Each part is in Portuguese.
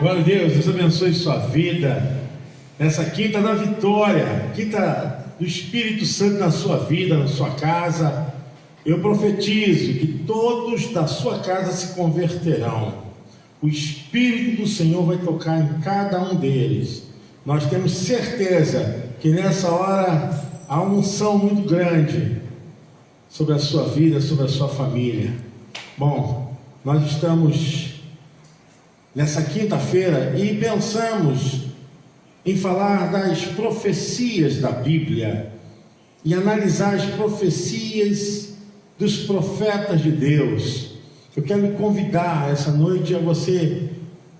Glória a Deus, Deus abençoe sua vida. Essa quinta da vitória, quinta do Espírito Santo na sua vida, na sua casa. Eu profetizo que todos da sua casa se converterão. O Espírito do Senhor vai tocar em cada um deles. Nós temos certeza que nessa hora há uma unção muito grande sobre a sua vida, sobre a sua família. Bom, nós estamos nessa quinta-feira e pensamos em falar das profecias da Bíblia e analisar as profecias dos profetas de Deus. Eu quero lhe convidar essa noite a você,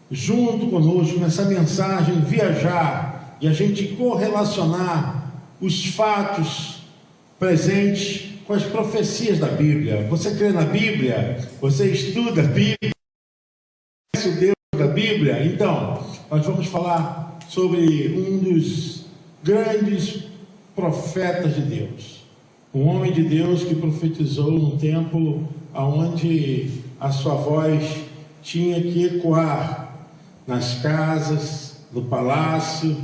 junto conosco, nessa mensagem, viajar e a gente correlacionar os fatos presentes com as profecias da Bíblia. Você crê na Bíblia? Você estuda a Bíblia? Conhece o Deus da Bíblia? Então, nós vamos falar sobre um dos grandes profetas de Deus, um homem de Deus que profetizou num tempo onde a sua voz tinha que ecoar nas casas, no palácio.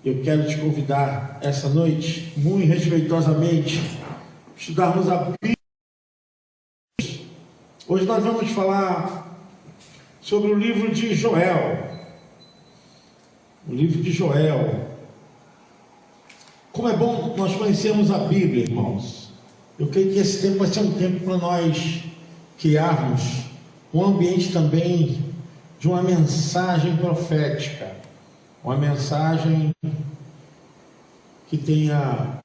Eu quero te convidar essa noite, muito respeitosamente, estudarmos a Bíblia. Hoje nós vamos falar sobre o livro de Joel. O livro de Joel. Como é bom nós conhecermos a Bíblia, irmãos. Eu creio que esse tempo vai ser um tempo para nós criarmos um ambiente também de uma mensagem profética, uma mensagem que tenha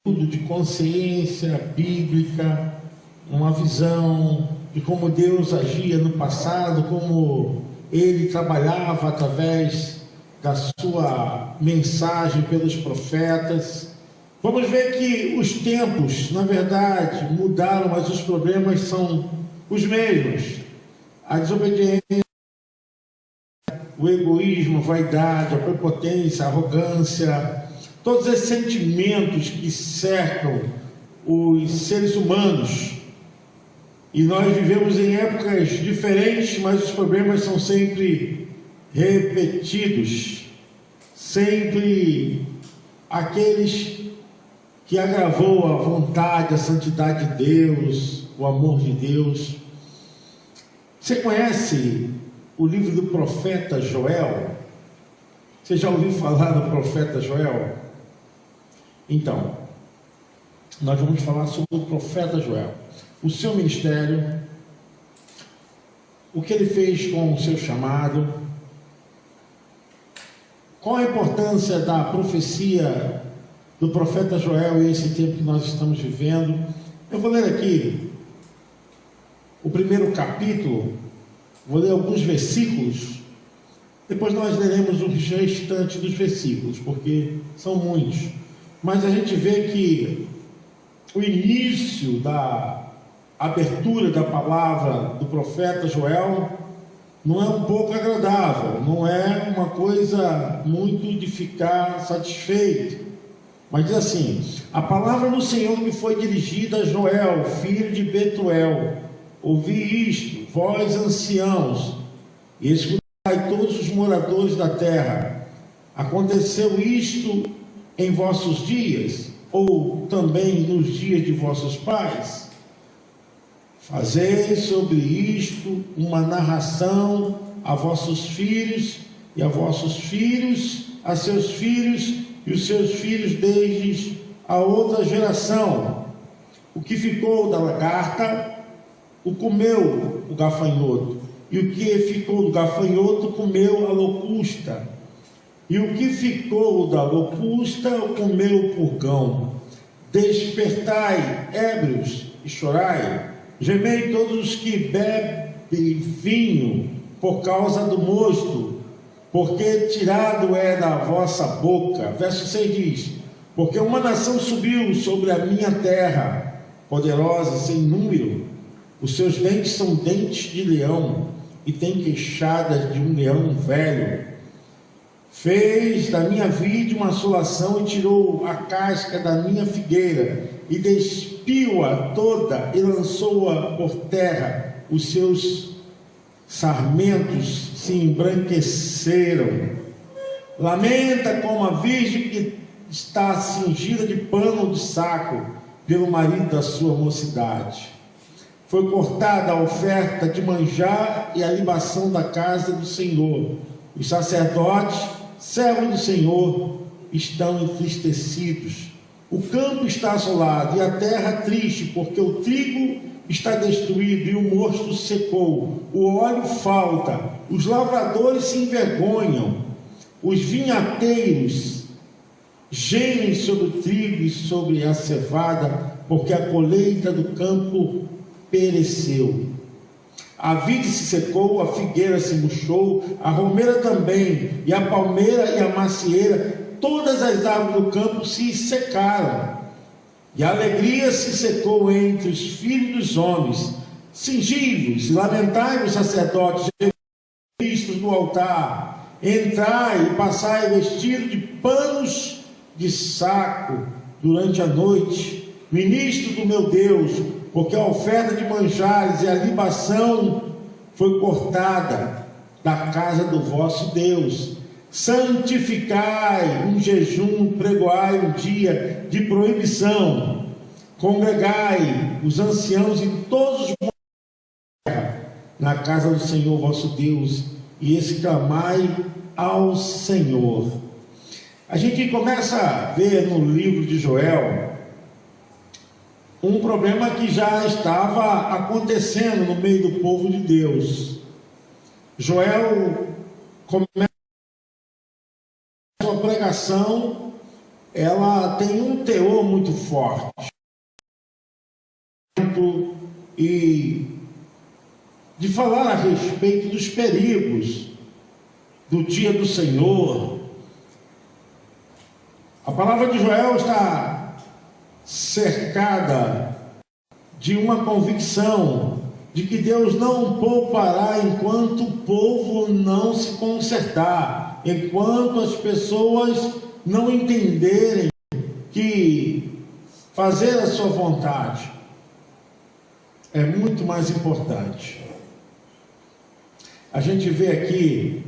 tudo de consciência bíblica, uma visão de como Deus agia no passado, como Ele trabalhava através da sua mensagem pelos profetas. Vamos ver que os tempos, na verdade, mudaram, mas os problemas são os mesmos. A desobediência, o egoísmo, a vaidade, a prepotência, a arrogância, todos esses sentimentos que cercam os seres humanos. E nós vivemos em épocas diferentes, mas os problemas são sempre repetidos, sempre aqueles que agravou a vontade, a santidade de Deus, o amor de Deus. Você conhece o livro do profeta Joel? Você já ouviu falar do profeta Joel? Então, nós vamos falar sobre o profeta Joel, o seu ministério, o que ele fez com o seu chamado, qual a importância da profecia do profeta Joel e esse tempo que nós estamos vivendo. Eu vou ler aqui o primeiro capítulo, vou ler alguns versículos, depois nós leremos o restante dos versículos, porque são muitos, mas a gente vê que o início da abertura da palavra do profeta Joel não é um pouco agradável, não é uma coisa muito de ficar satisfeito, mas diz assim: a palavra do Senhor me foi dirigida a Joel, filho de Betuel. Ouvi isto, vós anciãos, e escutai todos os moradores da terra. Aconteceu isto em vossos dias, ou também nos dias de vossos pais? Fazei sobre isto uma narração a vossos filhos, e a vossos filhos, a seus filhos, e os seus filhos desde a outra geração. O que ficou da lagarta, o comeu o gafanhoto, e o que ficou do gafanhoto, comeu a locusta, e o que ficou da locusta, o comeu o purgão. Despertai, ébrios, e chorai, gemei todos os que bebem vinho por causa do mosto, porque tirado é da vossa boca. Verso 6 diz: porque uma nação subiu sobre a minha terra, poderosa, sem número, os seus dentes são dentes de leão, e tem queixadas de um leão velho. Fez da minha vide uma assolação, e tirou a casca da minha figueira, e despiu-a toda, e lançou-a por terra. Os seus sarmentos se embranqueceram. Lamenta como a virgem que está cingida de pano de saco pelo marido da sua mocidade. Foi cortada a oferta de manjar e a libação da casa do Senhor. Os sacerdotes, servos do Senhor, estão entristecidos. O campo está assolado e a terra triste, porque o trigo está destruído e o mosto secou. O óleo falta, os lavradores se envergonham, os vinhateiros gemem sobre o trigo e sobre a cevada, porque a colheita do campo pereceu. A vide se secou, a figueira se murchou, a romeira também, e a palmeira e a macieira, todas as árvores do campo se secaram. E a alegria se secou entre os filhos dos homens. Cingivos, lamentai-vos, sacerdotes, ministros do altar, entrai e passai vestido de panos de saco durante a noite, ministro do meu Deus, porque a oferta de manjares e a libação foi cortada da casa do vosso Deus. Santificai um jejum, pregoai um dia de proibição, congregai os anciãos e todos os na casa do Senhor vosso Deus, e exclamai ao Senhor. A gente começa a ver no livro de Joel um problema que já estava acontecendo no meio do povo de Deus. Joel começa a sua pregação, ela tem um teor muito forte e de falar a respeito dos perigos do dia do Senhor. A palavra de Joel está cercada de uma convicção de que Deus não poupará enquanto o povo não se consertar, enquanto as pessoas não entenderem que fazer a sua vontade é muito mais importante. A gente vê aqui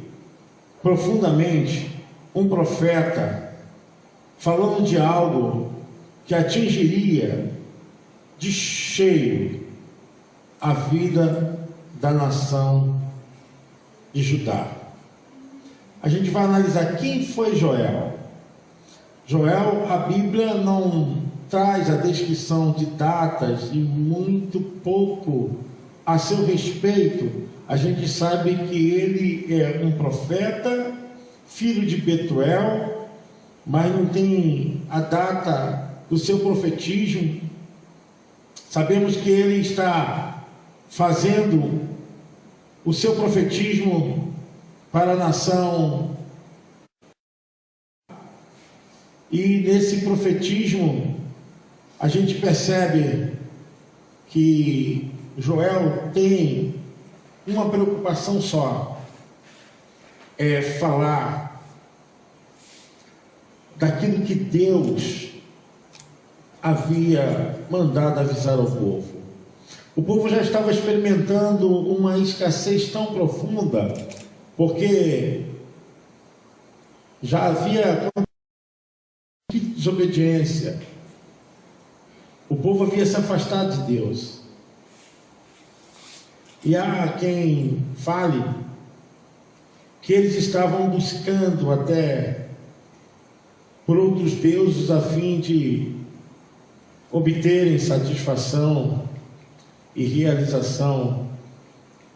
profundamente um profeta falando de algo que atingiria de cheio a vida da nação de Judá. A gente vai analisar quem foi Joel. Joel, a Bíblia não traz a descrição de datas e muito pouco a seu respeito. A gente sabe que ele é um profeta, filho de Betuel, mas não tem a data do seu profetismo. Sabemos que ele está fazendo o seu profetismo para a nação, e nesse profetismo a gente percebe que Joel tem uma preocupação só, é falar daquilo que Deus havia mandado avisar ao povo. O povo já estava experimentando uma escassez tão profunda, porque já havia desobediência. O povo havia se afastado de Deus. E há quem fale que eles estavam buscando até por outros deuses a fim de obterem satisfação e realização.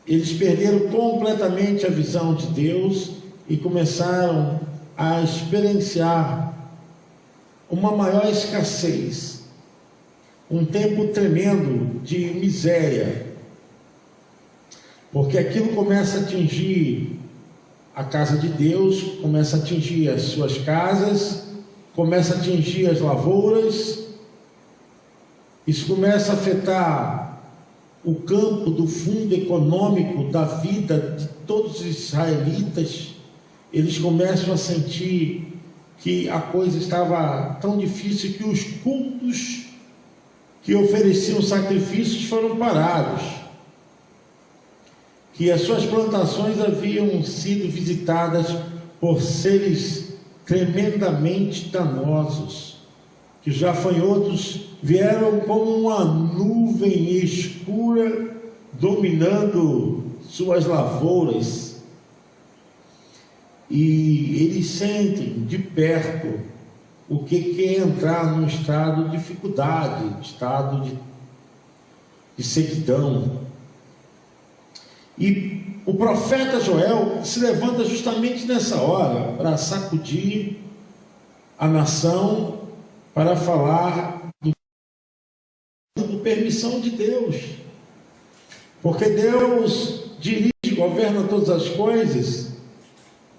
Eles perderam completamente a visão de Deus e começaram a experienciar uma maior escassez, um tempo tremendo de miséria, porque aquilo começa a atingir a casa de Deus, começa a atingir as suas casas, começa a atingir as lavouras. Isso começa a afetar o campo do fundo econômico da vida de todos os israelitas. Eles começam a sentir que a coisa estava tão difícil que os cultos que ofereciam sacrifícios foram parados, que as suas plantações haviam sido visitadas por seres tremendamente danosos, que os gafanhotos vieram como uma nuvem escura dominando suas lavouras, e eles sentem de perto o que é entrar num estado de dificuldade, estado de sequidão. E o profeta Joel se levanta justamente nessa hora para sacudir a nação, para falar do permissão de Deus, porque Deus dirige, governa todas as coisas,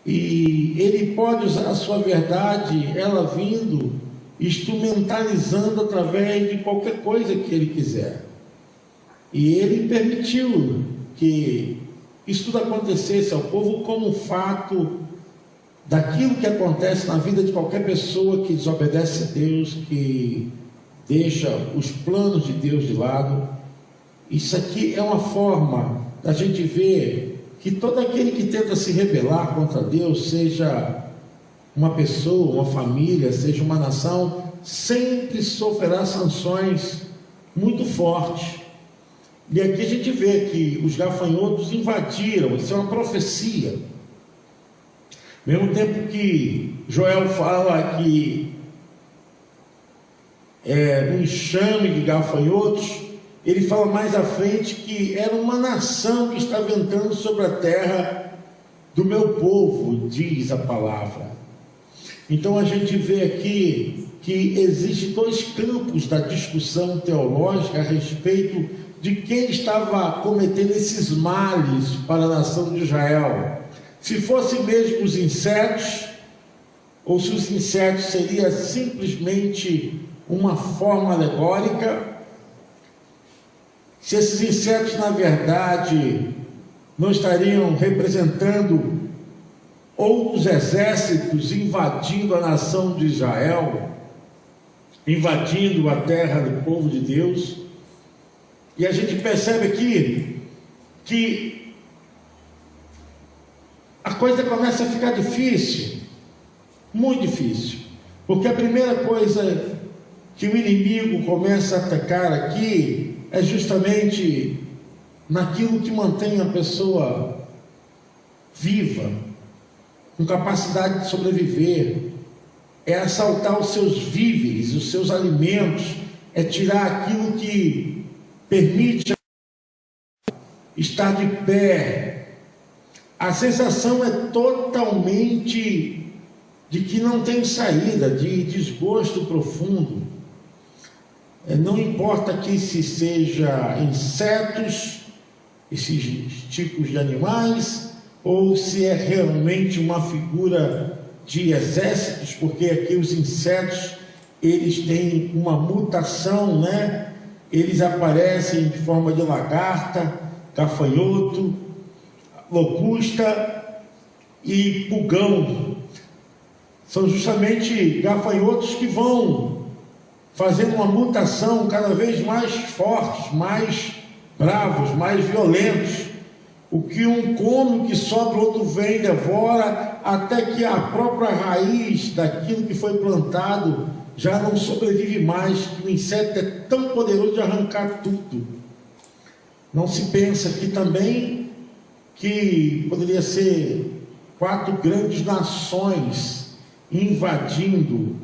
e Ele pode usar a sua verdade, ela vindo, instrumentalizando através de qualquer coisa que Ele quiser. E Ele permitiu que isso tudo acontecesse ao povo como fato daquilo que acontece na vida de qualquer pessoa que desobedece a Deus, que deixa os planos de Deus de lado. Isso aqui é uma forma da gente ver que todo aquele que tenta se rebelar contra Deus, seja uma pessoa, uma família, seja uma nação, sempre sofrerá sanções muito fortes. E aqui a gente vê que os gafanhotos invadiram, isso é uma profecia. Ao mesmo tempo que Joel fala que é um enxame de gafanhotos, ele fala mais à frente que era uma nação que estava entrando sobre a terra do meu povo, diz a palavra. Então a gente vê aqui que existem dois campos da discussão teológica a respeito de quem estava cometendo esses males para a nação de Israel. Se fosse mesmo os insetos, ou se os insetos seria simplesmente uma forma alegórica, se esses insetos na verdade não estariam representando outros exércitos invadindo a nação de Israel, invadindo a terra do povo de Deus. E a gente percebe aqui que a coisa começa a ficar difícil, muito difícil, porque a primeira coisa que o inimigo começa a atacar aqui é justamente naquilo que mantém a pessoa viva, com capacidade de sobreviver, é assaltar os seus víveres, os seus alimentos, é tirar aquilo que permite estar de pé. A sensação é totalmente de que não tem saída, de desgosto profundo. Não importa que se seja insetos, esses tipos de animais, ou se é realmente uma figura de exércitos, porque aqui os insetos, eles têm uma mutação, né? Eles aparecem de forma de lagarta, gafanhoto, locusta e pulgão. São justamente gafanhotos que vão fazendo uma mutação cada vez mais fortes, mais bravos, mais violentos. O que um come, o que sobra, o outro vem, devora, até que a própria raiz daquilo que foi plantado já não sobrevive mais, que o inseto é tão poderoso de arrancar tudo. Não se pensa aqui também que poderia ser 4 grandes nações invadindo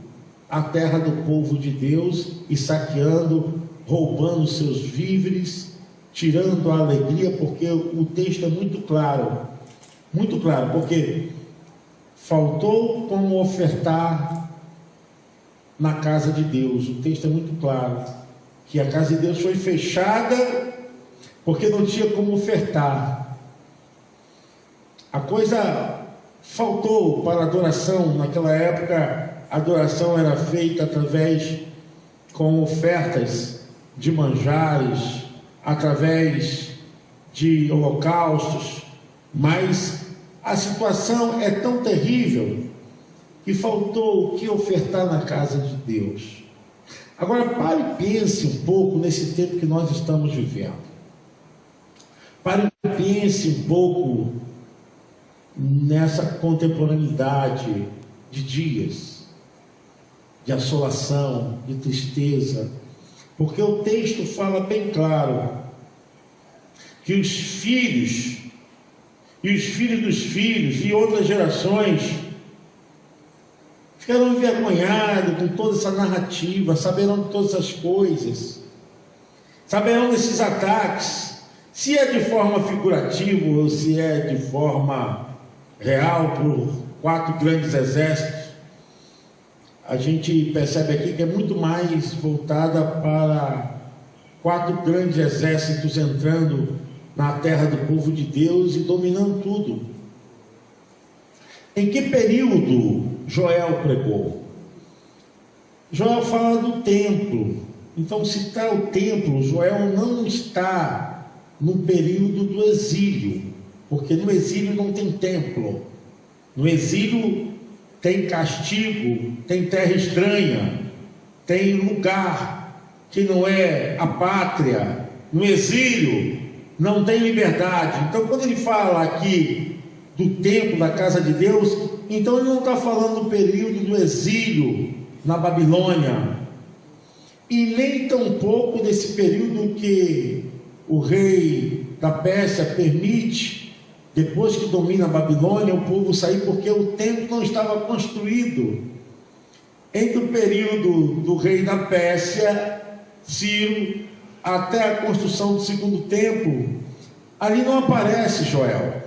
a terra do povo de Deus e saqueando, roubando seus víveres, tirando a alegria, porque o texto é muito claro, porque faltou como ofertar na casa de Deus. O texto é muito claro, que a casa de Deus foi fechada, porque não tinha como ofertar. A coisa faltou para a adoração. Naquela época, a adoração era feita através com ofertas de manjares, através de holocaustos, mas a situação é tão terrível que faltou o que ofertar na casa de Deus. Agora pare e pense um pouco nesse tempo que nós estamos vivendo. Pare e pense um pouco nessa contemporaneidade de dias, de assolação, de tristeza, porque o texto fala bem claro que os filhos e os filhos dos filhos e outras gerações ficarão envergonhados com toda essa narrativa, saberão de todas as coisas, saberão desses ataques, se é de forma figurativa ou se é de forma real, por 4 grandes exércitos. A gente percebe aqui que é muito mais voltada para 4 grandes exércitos entrando na terra do povo de Deus e dominando tudo. Em que período Joel pregou? Joel fala do templo. Então, se está o templo, Joel não está no período do exílio, porque no exílio não tem templo. No exílio tem castigo, tem terra estranha, tem lugar que não é a pátria. No exílio não tem liberdade. Então, quando ele fala aqui do templo, da casa de Deus, então ele não está falando do período do exílio na Babilônia, e nem tampouco desse período que o rei da Pérsia permite, depois que domina a Babilônia, o povo sair, porque o templo não estava construído. Entre o período do rei da Pérsia, Ciro, até a construção do segundo templo, ali não aparece Joel.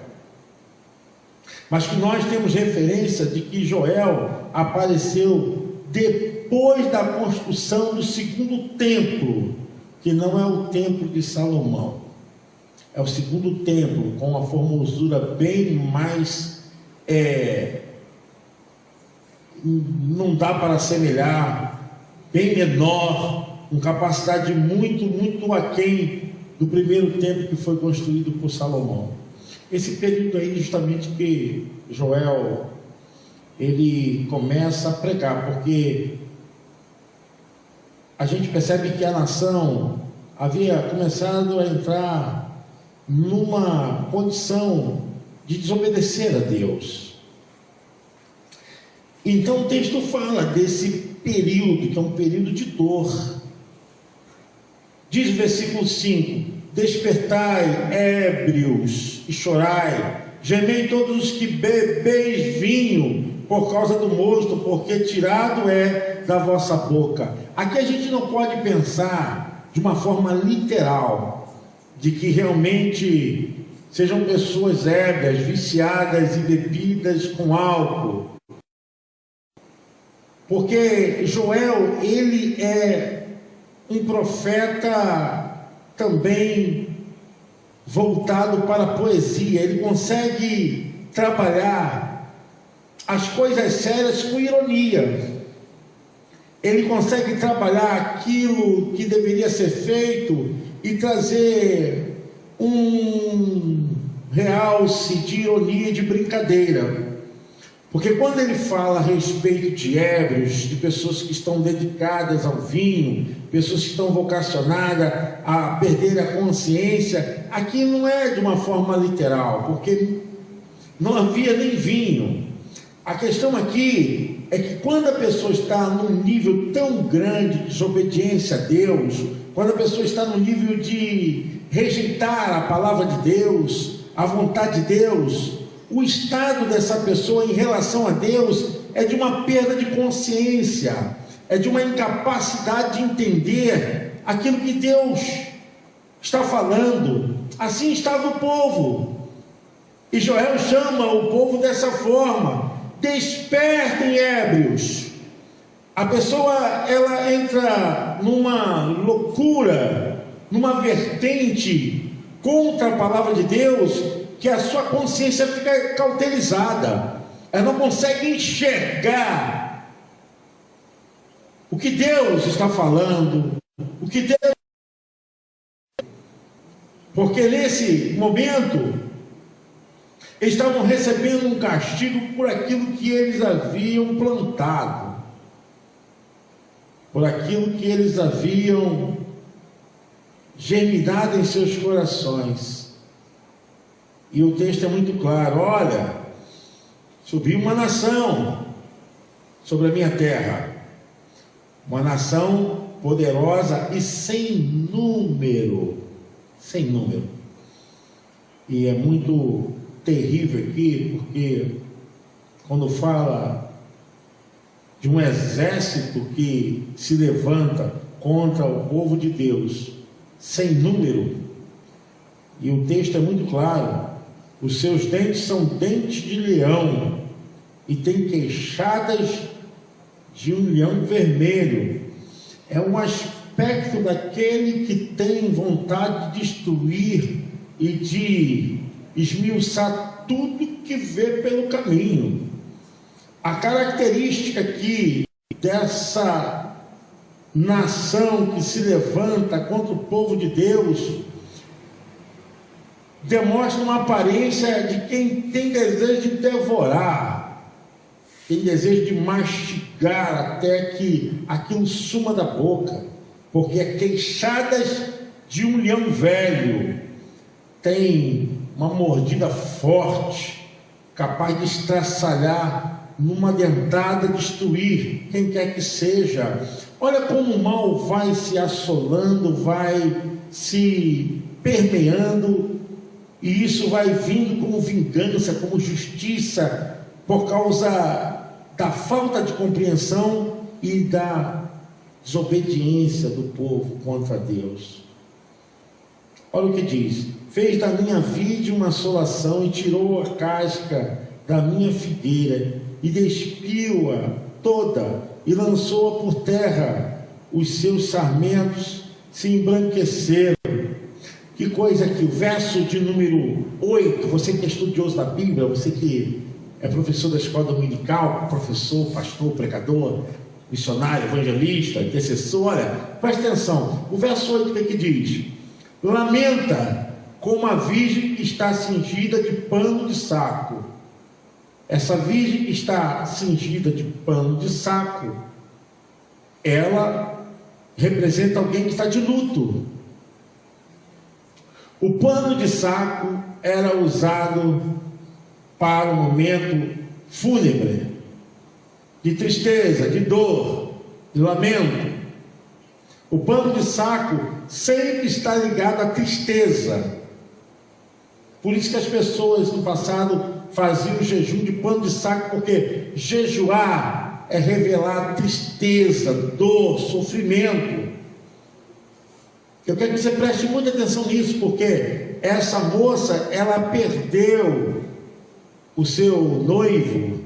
Mas que nós temos referência de que Joel apareceu depois da construção do segundo templo, que não é o templo de Salomão, é o segundo templo, com uma formosura bem mais, não dá para assemelhar, bem menor, com capacidade muito aquém do primeiro templo que foi construído por Salomão. Esse período aí justamente que Joel, ele começa a pregar, porque a gente percebe que a nação havia começado a entrar numa condição de desobedecer a Deus. Então o texto fala desse período, que é um período de dor. Diz o versículo 5: despertai, ébrios, e chorai, gemei todos os que bebeis vinho, por causa do mosto, porque tirado é da vossa boca. Aqui a gente não pode pensar de uma forma literal, de que realmente sejam pessoas ébrias, viciadas e bebidas com álcool, porque Joel, ele é um profeta também voltado para a poesia. Ele consegue trabalhar as coisas sérias com ironia. Ele consegue trabalhar aquilo que deveria ser feito e trazer um realce de ironia e de brincadeira. Porque quando ele fala a respeito de ébrios, de pessoas que estão dedicadas ao vinho, pessoas que estão vocacionadas a perder a consciência, aqui não é de uma forma literal, porque não havia nem vinho. A questão aqui é que quando a pessoa está num nível tão grande de desobediência a Deus, quando a pessoa está no nível de rejeitar a palavra de Deus, a vontade de Deus, o estado dessa pessoa em relação a Deus é de uma perda de consciência, é de uma incapacidade de entender aquilo que Deus está falando. Assim estava o povo, e Joel chama o povo dessa forma: despertem, ébrios. A pessoa, ela entra numa loucura, numa vertente contra a palavra de Deus, que a sua consciência fica cauterizada, ela não consegue enxergar o que Deus está falando, o que Deus... Porque nesse momento eles estavam recebendo um castigo por aquilo que eles haviam plantado, por aquilo que eles haviam germinado em seus corações. E o texto é muito claro: olha, subiu uma nação sobre a minha terra, uma nação poderosa e sem número. Sem número. E é muito terrível aqui, porque quando fala de um exército que se levanta contra o povo de Deus, sem número, e o texto é muito claro: os seus dentes são dentes de leão e tem queixadas de um leão vermelho. É um aspecto daquele que tem vontade de destruir e de esmiuçar tudo que vê pelo caminho. A característica aqui dessa nação que se levanta contra o povo de Deus demonstra uma aparência de quem tem desejo de devorar, tem desejo de mastigar até que aquilo suma da boca, porque é queixadas de um leão velho, tem uma mordida forte, capaz de estraçalhar numa dentada, destruir quem quer que seja. Olha como o mal vai se assolando, vai se permeando, e isso vai vindo como vingança, como justiça, por causa da falta de compreensão e da desobediência do povo contra Deus. Olha o que diz: fez da minha vide uma assolação e tirou a casca da minha figueira e despiu-a toda e lançou-a por terra, os seus sarmentos se embranqueceram. Que coisa aqui, o verso de número 8, você que é estudioso da Bíblia, você que é professor da escola dominical, professor, pastor, pregador, missionário, evangelista, intercessor, olha, presta atenção, o verso 8 o que diz? Lamenta como a virgem que está cingida de pano de saco. Essa virgem que está cingida de pano de saco, ela representa alguém que está de luto. O pano de saco era usado para um momento fúnebre, de tristeza, de dor, de lamento. O pano de saco sempre está ligado à tristeza. Por isso que as pessoas no passado faziam o jejum de pano de saco, porque jejuar é revelar tristeza, dor, sofrimento. Eu quero que você preste muita atenção nisso, porque essa moça, ela perdeu o seu noivo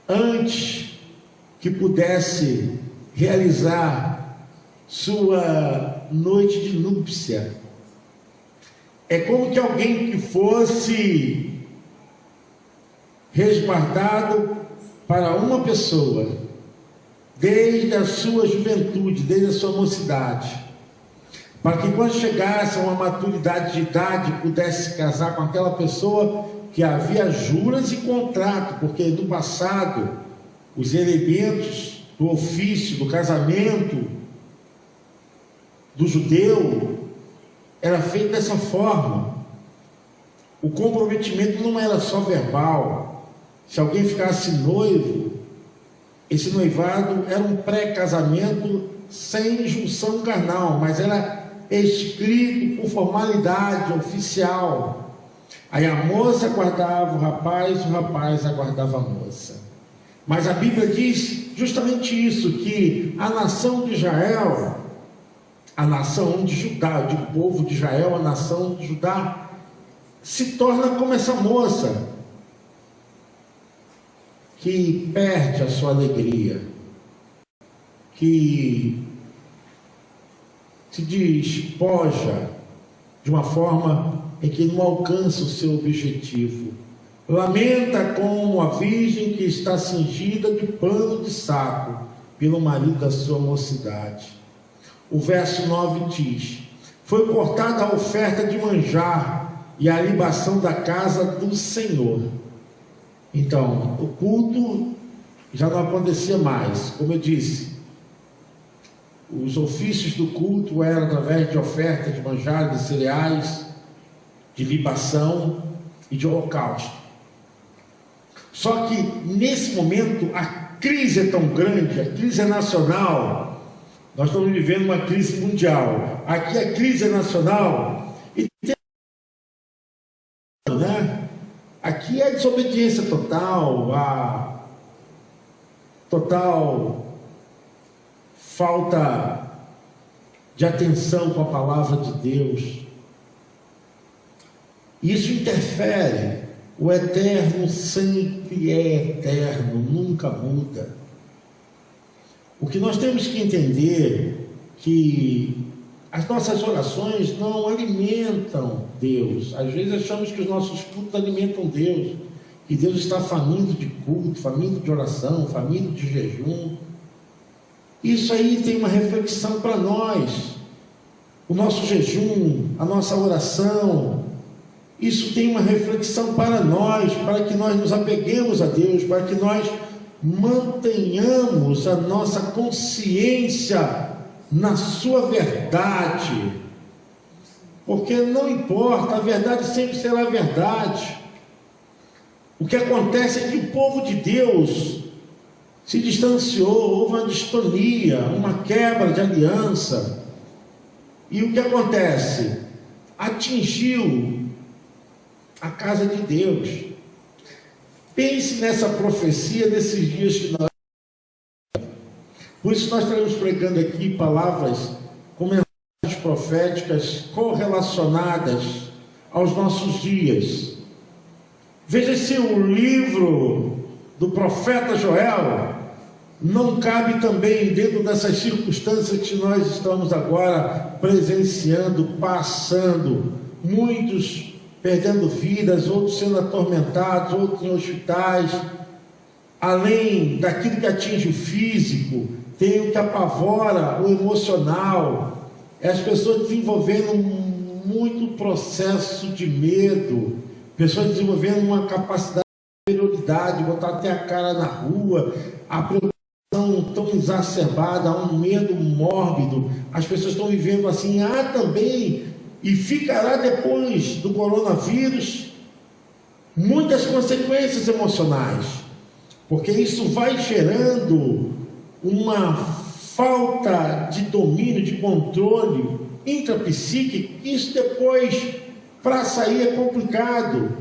antes que pudesse realizar sua noite de núpcia. É como que alguém que fosse resguardado para uma pessoa desde a sua juventude, desde a sua mocidade, para que quando chegasse a uma maturidade de idade pudesse casar com aquela pessoa, que havia juras e contrato, porque no passado os elementos do ofício do casamento do judeu era feito dessa forma. O comprometimento não era só verbal. Se alguém ficasse noivo, esse noivado era um pré-casamento sem junção carnal, mas era escrito por formalidade oficial. Aí a moça aguardava o rapaz aguardava a moça. Mas a Bíblia diz justamente isso, que a nação de Israel, a nação de Judá, eu digo povo de Israel, a nação de Judá, se torna como essa moça, que perde a sua alegria, que se despoja de uma forma em que não alcança o seu objetivo. Lamenta como a virgem que está cingida de pano de saco pelo marido da sua mocidade. O verso 9 diz: foi cortada a oferta de manjar e a libação da casa do Senhor. Então, o culto já não acontecia mais. Como eu disse, os ofícios do culto eram através de oferta de manjar, de cereais, de libação, e de holocausto. Só que nesse momento a crise é tão grande, a crise é nacional. Nós estamos vivendo uma crise mundial. Aqui a crise é nacional e tem, né? Aqui é a desobediência total, a total falta de atenção com a palavra de Deus. Isso interfere. O eterno sempre é eterno, nunca muda. O que nós temos que entender é que as nossas orações não alimentam Deus. Às vezes achamos que os nossos cultos alimentam Deus, que Deus está faminto de culto, faminto de oração, faminto de jejum. Isso aí tem uma reflexão para nós. O nosso jejum, a nossa oração, isso tem uma reflexão para nós, para que nós nos apeguemos a Deus, para que nós mantenhamos a nossa consciência na sua verdade. Porque não importa, a verdade sempre será a verdade. O que acontece é que o povo de Deus se distanciou, houve uma distonia, uma quebra de aliança. E o que acontece? Atingiu a casa de Deus. Pense nessa profecia desses dias que nós... Por isso nós estaremos pregando aqui palavras com mensagens proféticas correlacionadas aos nossos dias. Veja se o livro do profeta Joel não cabe também dentro dessas circunstâncias que nós estamos agora presenciando, passando, muitos perdendo vidas, outros sendo atormentados, outros em hospitais. Além daquilo que atinge o físico, tem o que apavora o emocional. As pessoas desenvolvendo muito processo de medo, pessoas desenvolvendo uma capacidade de inferioridade, botar até a cara na rua, a preocupação tão exacerbada, um medo mórbido. As pessoas estão vivendo assim. Há também, e ficará depois do coronavírus, muitas consequências emocionais, porque isso vai gerando uma falta de domínio, de controle intrapsíquico. Isso depois, para sair, é complicado,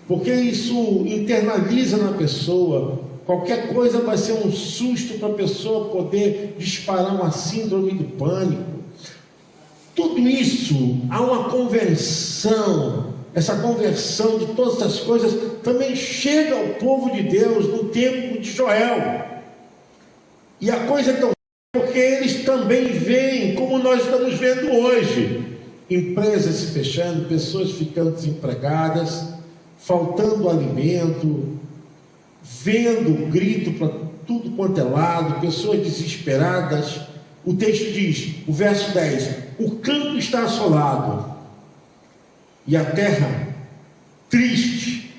porque isso internaliza na pessoa. Qualquer coisa vai ser um susto para a pessoa poder disparar uma síndrome do pânico. Tudo isso, há uma conversão. Essa conversão de todas essas coisas também chega ao povo de Deus no tempo de Joel. E a coisa é tão... porque eles também veem, como nós estamos vendo hoje, empresas se fechando, pessoas ficando desempregadas, faltando alimento, vendo grito para tudo quanto é lado, pessoas desesperadas. O texto diz, o verso 10, o campo está assolado e a terra triste.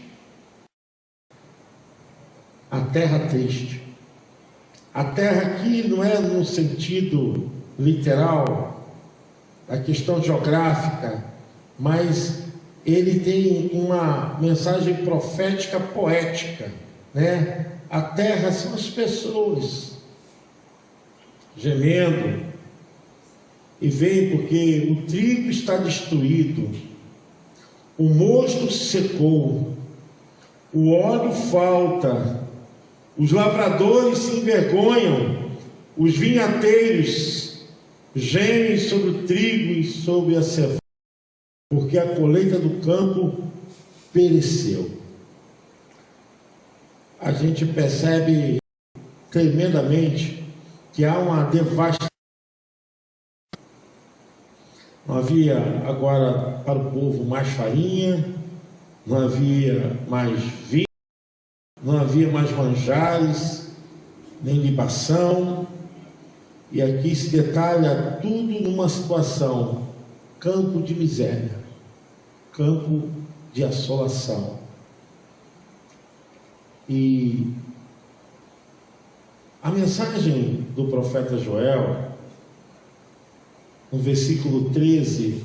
A terra triste. A terra aqui não é no sentido literal, a questão geográfica, mas ele tem uma mensagem profética poética, né? A terra são as pessoas gemendo, e vem porque o trigo está destruído, o mosto secou, o óleo falta, os lavradores se envergonham, os vinhateiros gemem sobre o trigo e sobre a cevada, porque a colheita do campo pereceu. A gente percebe tremendamente que há uma devastação. Não havia agora para o povo mais farinha, não havia mais vinho, não havia mais manjares, nem libação. E aqui se detalha tudo numa situação: campo de miséria, campo de assolação. E a mensagem do profeta Joel, no versículo 13,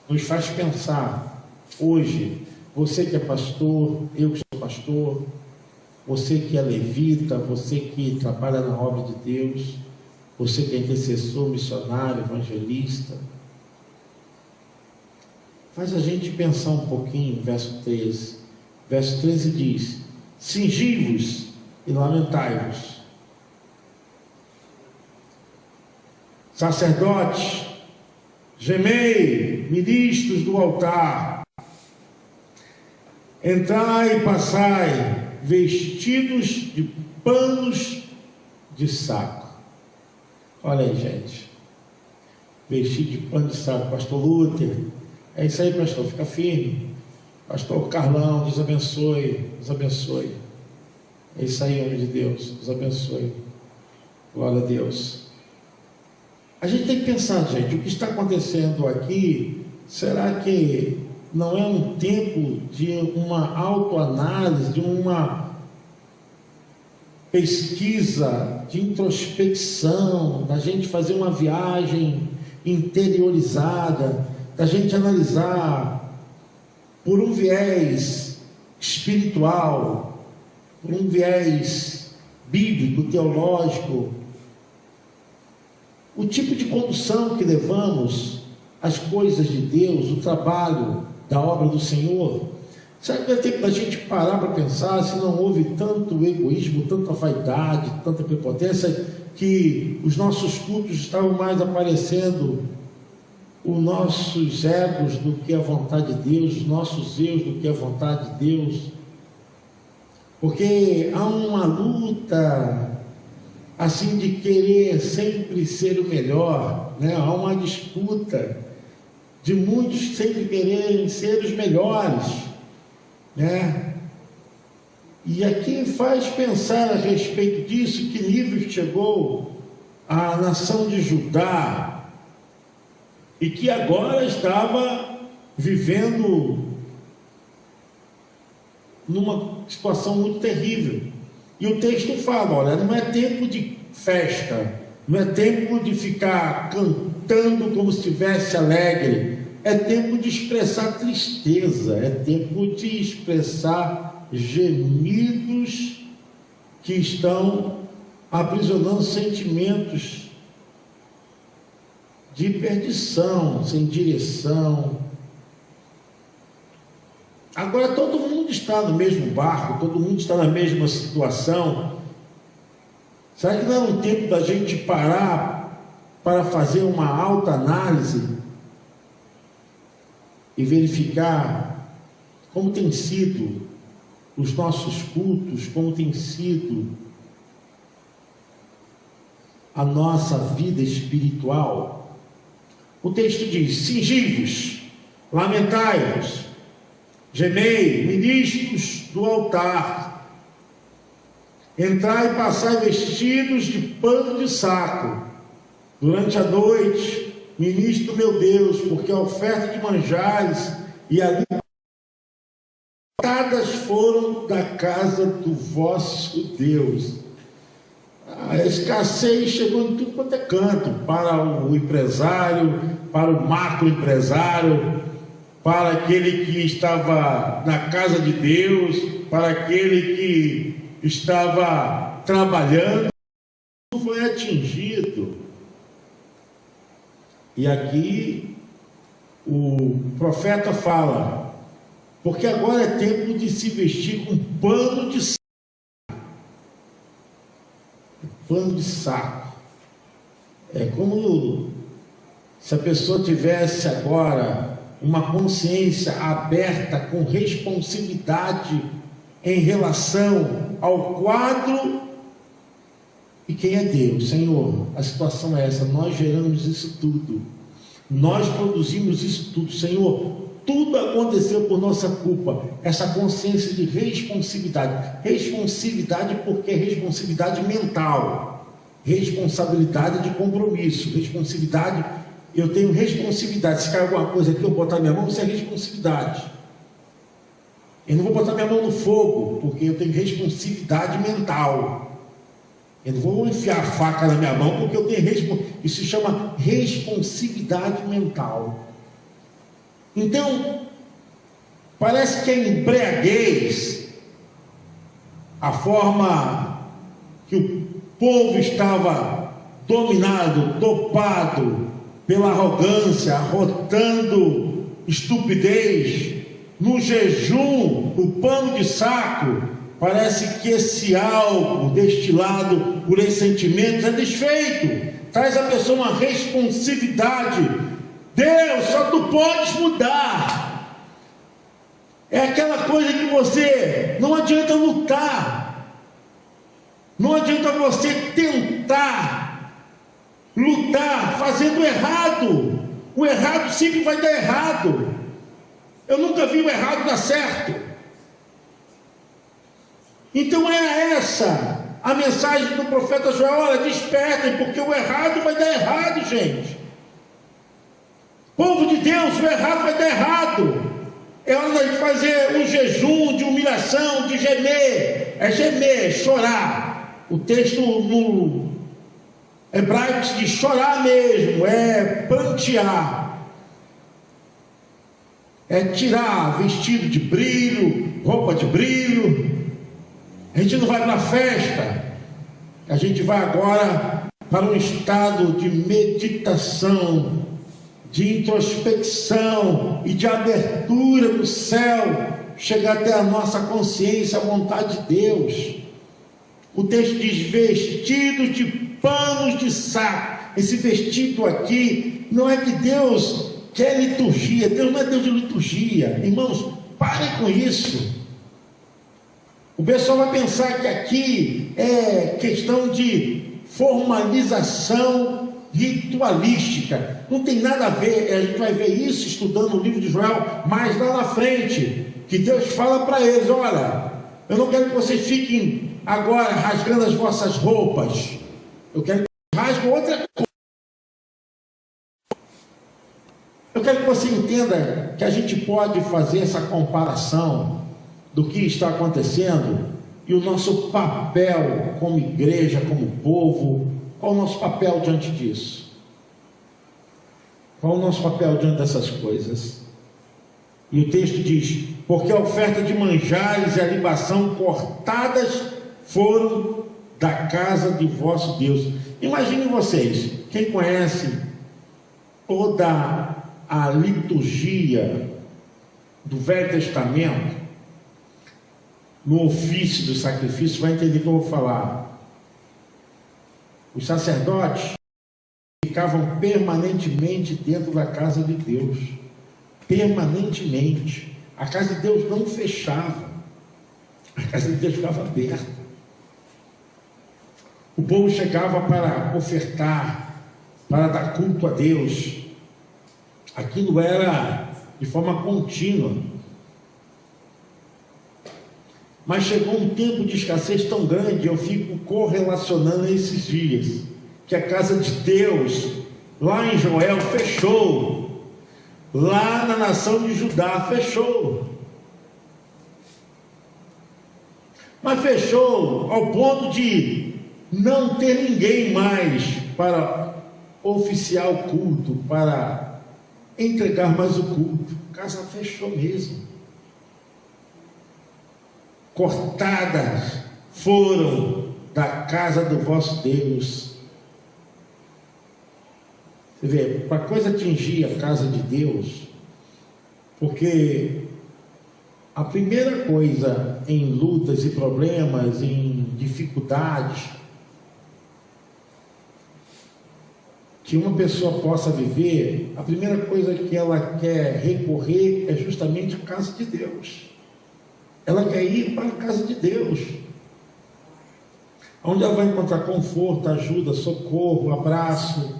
nos faz pensar hoje Você que é pastor, eu que sou pastor, você que é levita, você que trabalha na obra de Deus, você que é intercessor, missionário, evangelista, faz a gente pensar um pouquinho, verso 13. Verso 13 diz: cingi-vos e lamentai-vos. Sacerdotes, gemei, ministros do altar, entrai e passai, vestidos de panos de saco. Olha aí, gente, vestido de pano de saco. Pastor Lúter, é isso aí, pastor, fica firme. Pastor Carlão, Deus abençoe, Deus abençoe. É isso aí, homem de Deus, Deus abençoe. Glória a Deus. A gente tem que pensar, gente, o que está acontecendo aqui, será que não é um tempo de uma autoanálise, de uma pesquisa, de introspecção, da gente fazer uma viagem interiorizada, da gente analisar por um viés espiritual, por um viés bíblico, teológico, o tipo de condução que levamos às coisas de Deus, o trabalho da obra do Senhor? Será que vai ter para a gente parar para pensar se não houve tanto egoísmo, tanta vaidade, tanta prepotência, que os nossos cultos estavam mais aparecendo os nossos egos do que a vontade de Deus, os nossos eus do que a vontade de Deus? Porque há uma luta assim de querer sempre ser o melhor, né? Há uma disputa de muitos sempre quererem ser os melhores, né? E aqui faz pensar a respeito disso, que nível chegou a nação de Judá, e que agora estava vivendo numa situação muito terrível. E o texto fala: olha, não é tempo de festa, não é tempo de ficar cantando como se estivesse alegre, é tempo de expressar tristeza, é tempo de expressar gemidos que estão aprisionando sentimentos de perdição, sem direção. Agora todo mundo está no mesmo barco, todo mundo está na mesma situação. Será que não é um tempo da gente parar para fazer uma alta análise e verificar como tem sido os nossos cultos, como tem sido a nossa vida espiritual? O texto diz: cingi-vos, lamentai-vos, gemei, ministros do altar, entrai e passai vestidos de pano de saco, durante a noite, ministro meu Deus, porque a oferta de manjares e a limitadas foram da casa do vosso Deus. A escassez chegou em tudo quanto é canto, para o empresário, para o macroempresário, para aquele que estava na casa de Deus, para aquele que estava trabalhando, foi atingido. E aqui o profeta fala: porque agora é tempo de se vestir com pano de saco. Pano de saco. É como se a pessoa tivesse agora uma consciência aberta, com responsividade em relação ao quadro. E quem é Deus? Senhor, a situação é essa, nós geramos isso tudo, nós produzimos isso tudo, Senhor, tudo aconteceu por nossa culpa. Essa consciência de responsividade, porque é responsabilidade mental, responsabilidade de compromisso, responsabilidade. Eu tenho responsabilidade. Se cair alguma coisa aqui, eu botar minha mão, isso é responsabilidade. Eu não vou botar minha mão no fogo, porque eu tenho responsabilidade mental. Eu não vou enfiar a faca na minha mão, porque eu tenho responsabilidade. Isso se chama responsabilidade mental. Então, Parece que a embriaguez, a forma que o povo estava dominado, dopado pela arrogância, arrotando estupidez, no jejum, o pano de saco, parece que esse álcool destilado por esses sentimentos é desfeito, traz a pessoa uma responsividade. Deus, só tu podes mudar. É aquela coisa que você não adianta lutar, não adianta você tentar lutar fazendo errado. O errado sempre vai dar errado. Eu nunca vi o errado dar certo. Então é essa a mensagem do profeta Joel: olha, despertem, porque o errado vai dar errado, gente. Povo de Deus, o errado vai dar errado. É hora de fazer um jejum de humilhação, de gemer. É gemer, chorar. O texto no hebraico diz chorar mesmo, é prantear. É tirar vestido de brilho, roupa de brilho. A gente não vai para a festa. A gente vai agora para um estado de meditação, de introspecção e de abertura do céu, chegar até a nossa consciência, a vontade de Deus. O texto diz: vestidos de panos de saco. Esse vestido aqui não é que Deus quer liturgia. Deus não é Deus de liturgia. Irmãos, parem com isso. O pessoal vai pensar que aqui é questão de formalização ritualística. Não tem nada a ver. A gente vai ver isso estudando o livro de Joel mais lá na frente, que Deus fala para eles: olha, eu não quero que vocês fiquem agora rasgando as vossas roupas, eu quero que vocês rasguem outra coisa. Eu quero que você entenda que a gente pode fazer essa comparação do que está acontecendo e o nosso papel como igreja, como povo. Qual o nosso papel diante disso? Qual o nosso papel diante dessas coisas? E o texto diz: porque a oferta de manjares e a libação cortadas foram da casa de vosso Deus. Imaginem vocês, quem conhece toda a liturgia do Velho Testamento, no ofício do sacrifício, vai entender o que eu vou falar. Os sacerdotes ficavam permanentemente dentro da casa de Deus. Permanentemente. A casa de Deus não fechava. A casa de Deus ficava aberta. O povo chegava para ofertar, para dar culto a Deus. Aquilo era de forma contínua. Mas chegou um tempo de escassez tão grande, eu fico correlacionando esses dias, que a casa de Deus, lá em Joel, fechou. Lá na nação de Judá, fechou. Mas fechou ao ponto de não ter ninguém mais para oficiar o culto, para entregar mais o culto. A casa fechou mesmo. Cortadas foram da casa do vosso Deus. Você vê, para a coisa atingir a casa de Deus, porque a primeira coisa em lutas e problemas, em dificuldades, que uma pessoa possa viver, a primeira coisa que ela quer recorrer é justamente a casa de Deus. Ela quer ir para a casa de Deus, onde ela vai encontrar conforto, ajuda, socorro, abraço.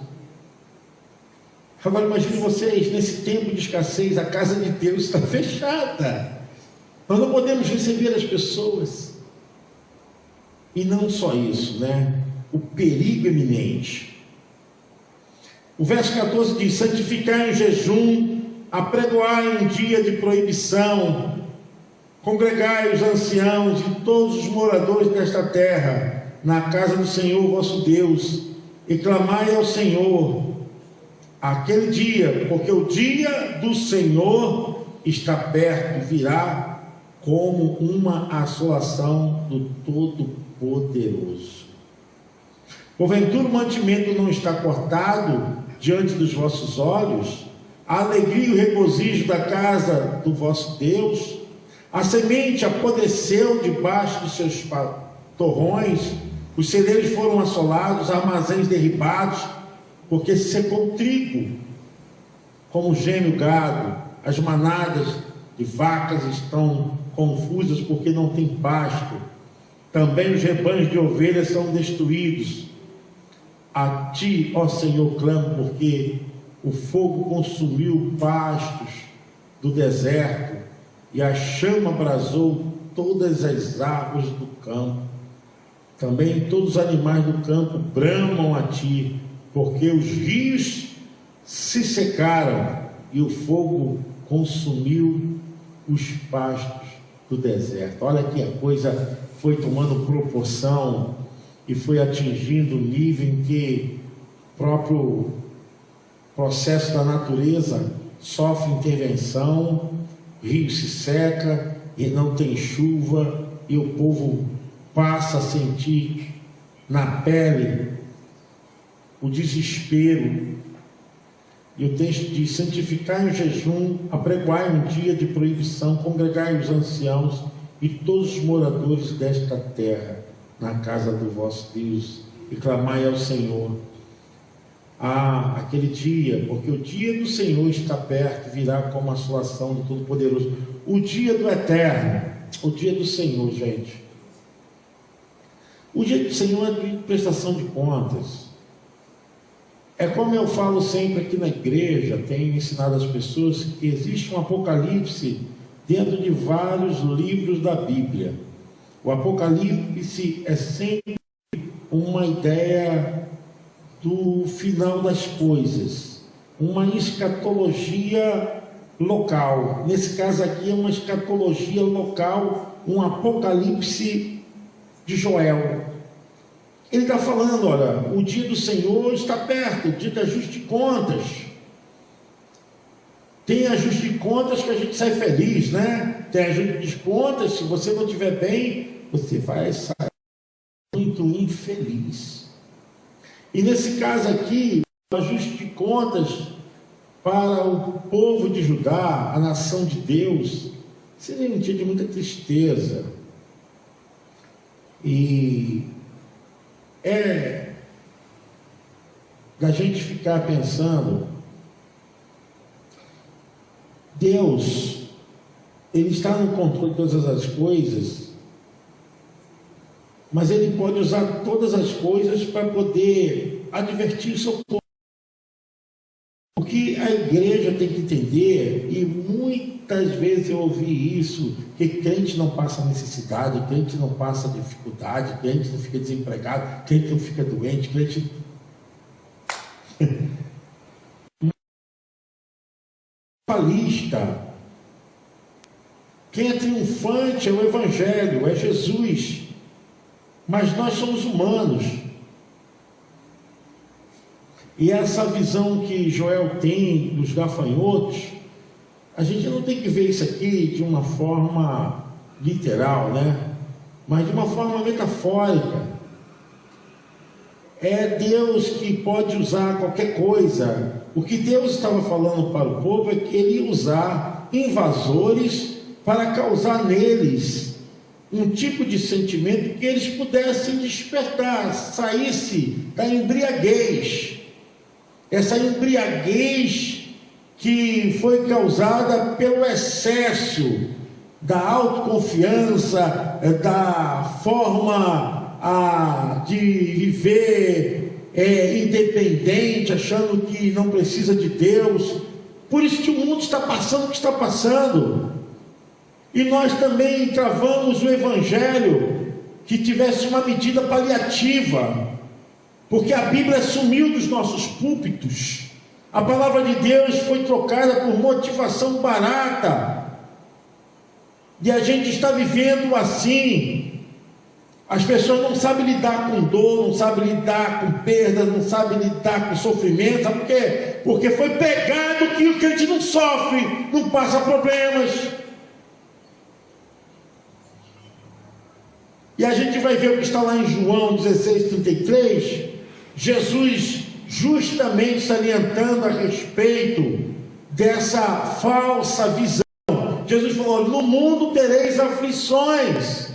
Agora imagine vocês, nesse tempo de escassez, a casa de Deus está fechada. Nós não podemos receber as pessoas. E não só isso, né? O perigo iminente. O verso 14 diz: santificai em jejum, apregoai um dia de proibição, congregai os anciãos e todos os moradores desta terra na casa do Senhor vosso Deus, e clamai ao Senhor aquele dia, porque o dia do Senhor está perto e virá como uma assolação do Todo-Poderoso. Porventura o mantimento não está cortado diante dos vossos olhos? A alegria e o regozijo da casa do vosso Deus? A semente apodreceu debaixo de seus torrões, os celeiros foram assolados, armazéns derribados, porque se secou o trigo, como geme o gado, as manadas de vacas estão confusas porque não tem pasto, também os rebanhos de ovelhas são destruídos. A ti, ó Senhor, clamo, porque o fogo consumiu pastos do deserto e a chama abrasou todas as árvores do campo. Também todos os animais do campo bramam a ti, porque os rios se secaram e o fogo consumiu os pastos do deserto. Olha que a coisa foi tomando proporção e foi atingindo o nível em que o próprio processo da natureza sofre intervenção, rio se seca e não tem chuva, e o povo passa a sentir na pele o desespero. E o texto diz: santificai o jejum, apregoai um dia de proibição, congregai os anciãos e todos os moradores desta terra na casa do vosso Deus, e clamai ao Senhor. Aquele dia, porque o dia do Senhor está perto, virá como a assolação do Todo-Poderoso. O dia do Eterno, o dia do Senhor, gente. O dia do Senhor é de prestação de contas. É como eu falo sempre aqui na igreja, tenho ensinado às pessoas que existe um apocalipse dentro de vários livros da Bíblia. O apocalipse é sempre uma ideia do final das coisas, uma escatologia local. Nesse caso aqui é uma escatologia local, um apocalipse de Joel. Ele está falando, olha, o dia do Senhor está perto, o dia de ajuste de contas. Tem ajuste de contas que a gente sai feliz, né? Tem ajuste de contas, se você não estiver bem, você vai sair muito infeliz. E nesse caso aqui, o ajuste de contas para o povo de Judá, a nação de Deus, seria um dia de muita tristeza. E é da gente ficar pensando, Deus, Ele está no controle de todas as coisas, mas Ele pode usar todas as coisas para poder advertir o seu povo. O que a igreja tem que entender, e muitas vezes eu ouvi isso, que crente não passa necessidade, crente não passa dificuldade, crente não fica desempregado, crente não fica doente, crente... Falista. Quem é triunfante é o Evangelho, é Jesus. Mas nós somos humanos. E essa visão que Joel tem dos gafanhotos, a gente não tem que ver isso aqui de uma forma literal, né? Mas de uma forma metafórica. É Deus que pode usar qualquer coisa. O que Deus estava falando para o povo é que Ele ia usar invasores para causar neles um tipo de sentimento que eles pudessem despertar, saísse da embriaguez. Essa embriaguez que foi causada pelo excesso da autoconfiança, da forma de viver independente, achando que não precisa de Deus. Por isso que o mundo está passando o que está passando. E nós também travamos o Evangelho que tivesse uma medida paliativa, porque a Bíblia sumiu dos nossos púlpitos. A palavra de Deus foi trocada por motivação barata, e a gente está vivendo assim, As pessoas não sabem lidar com dor, não sabem lidar com perda, não sabem lidar com sofrimento. Sabe por quê? Porque foi pegado que o crente não sofre, não passa problemas. E a gente vai ver o que está lá em João 16:33, Jesus justamente salientando a respeito dessa falsa visão. Jesus falou: no mundo tereis aflições,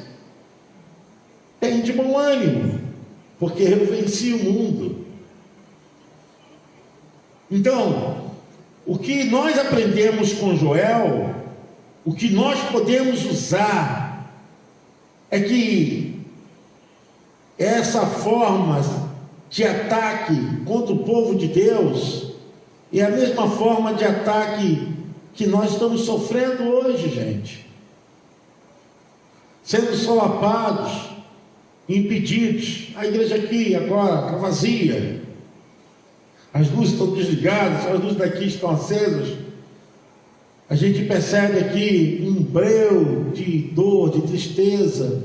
tem de bom ânimo, porque eu venci o mundo. Então, o que nós aprendemos com Joel, o que nós podemos usar, é que essa forma de ataque contra o povo de Deus é a mesma forma de ataque que nós estamos sofrendo hoje, gente. Sendo solapados, impedidos. A igreja aqui agora está vazia. As luzes estão desligadas, as luzes daqui estão acesas. A gente percebe aqui um breu de dor, de tristeza.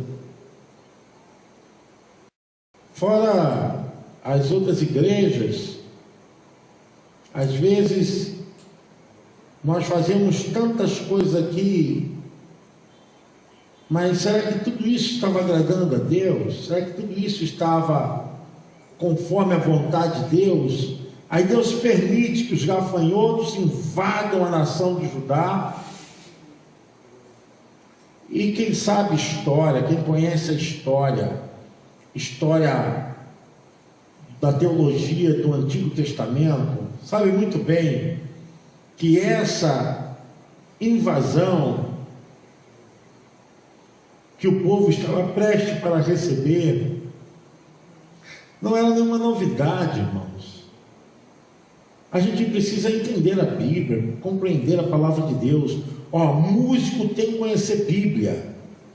Fora as outras igrejas, às vezes nós fazemos tantas coisas aqui, mas será que tudo isso estava agradando a Deus? Será que tudo isso estava conforme a vontade de Deus? Aí Deus permite que os gafanhotos invadam a nação de Judá. E quem sabe história, quem conhece a história da teologia do Antigo Testamento, sabe muito bem que essa invasão que o povo estava prestes para receber não era nenhuma novidade, irmãos. A gente precisa entender a Bíblia, compreender a palavra de Deus. Músico tem que conhecer Bíblia.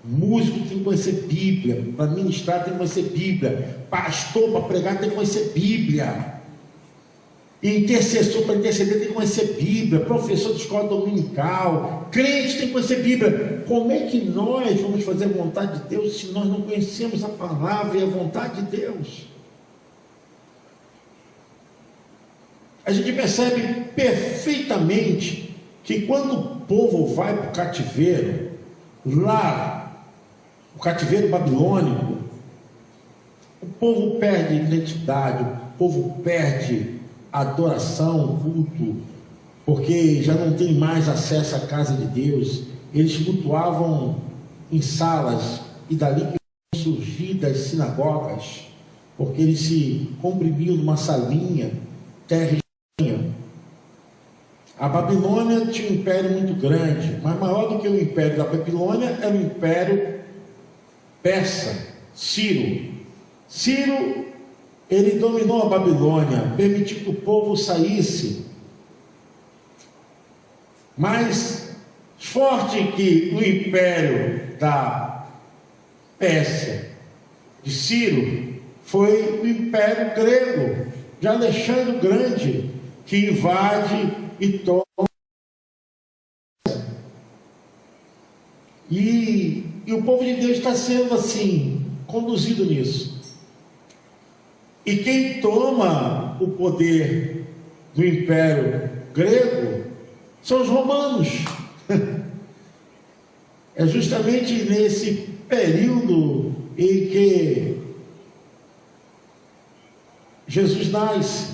Músico tem que conhecer Bíblia. Para ministrar tem que conhecer Bíblia. Pastor para pregar tem que conhecer Bíblia. Intercessor para interceder tem que conhecer Bíblia. Professor de escola dominical, crente tem que conhecer Bíblia. Como é que nós vamos fazer a vontade de Deus se nós não conhecemos a palavra e a vontade de Deus? A gente percebe perfeitamente que quando o povo vai para o cativeiro, lá, o cativeiro babilônico, o povo perde identidade, o povo perde adoração, culto, porque já não tem mais acesso à casa de Deus. Eles cultuavam em salas, e dali que surgiram das sinagogas, porque eles se comprimiam numa salinha, terra. A Babilônia tinha um império muito grande, mas maior do que o império da Babilônia era o império persa, Ciro. Ciro, ele dominou a Babilônia, permitiu que o povo saísse. Mais forte que o império da Pérsia, de Ciro, foi o império grego, de Alexandre o Grande, que invade e toma. E o povo de Deus está sendo assim, conduzido nisso. E quem toma o poder do império grego são os romanos. É justamente nesse período em que Jesus nasce.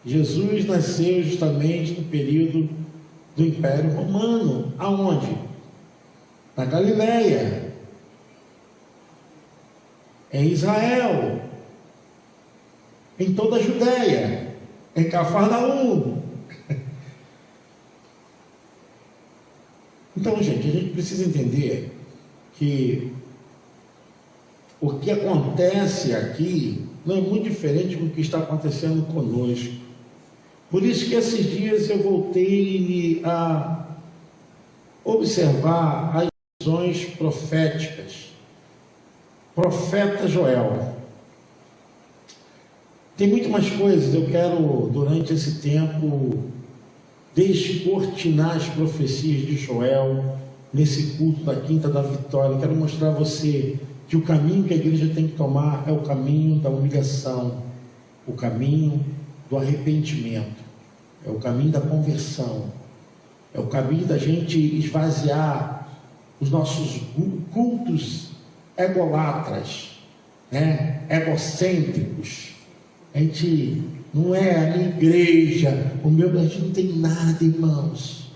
Jesus nasceu justamente no período do Império Romano. Aonde? Na Galileia, em Israel, em toda a Judéia, em Cafarnaum. Então, gente, a gente precisa entender que o que acontece aqui não é muito diferente do que está acontecendo conosco. Por isso que esses dias eu voltei a observar as visões proféticas. Profeta Joel. Tem muito mais coisas. Eu quero, durante esse tempo, descortinar as profecias de Joel nesse culto da Quinta da Vitória. Eu quero mostrar a você que o caminho que a igreja tem que tomar é o caminho da humilhação, o caminho do arrependimento, é o caminho da conversão, é o caminho da gente esvaziar os nossos cultos egolatras, né? Egocêntricos. A gente não é a minha igreja, a gente não tem nada, irmãos.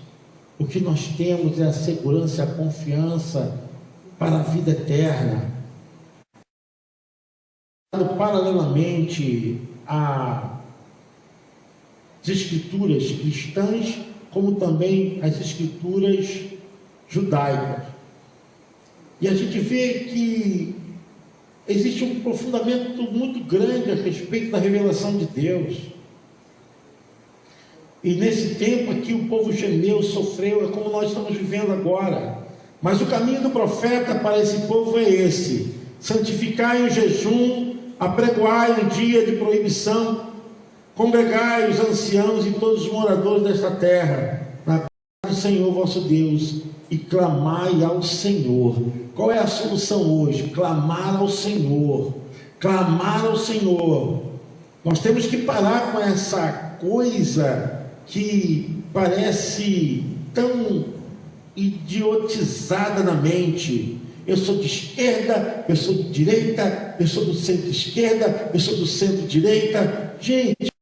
O que nós temos é a segurança, a confiança para a vida eterna. Paralelamente às escrituras cristãs, como também as escrituras judaicas. E a gente vê que existe um aprofundamento muito grande a respeito da revelação de Deus. E nesse tempo aqui o povo gemeu, sofreu, é como nós estamos vivendo agora. Mas o caminho do profeta para esse povo é esse: santificai o jejum, apregoai um dia de proibição, congregai os anciãos e todos os moradores desta terra, na casa do Senhor vosso Deus, e clamai ao Senhor. Qual é a solução hoje? Clamar ao Senhor. Clamar ao Senhor. Nós temos que parar com essa coisa que parece tão idiotizada na mente. Eu sou de esquerda, eu sou de direita, eu sou do centro-esquerda, eu sou do centro-direita. Gente,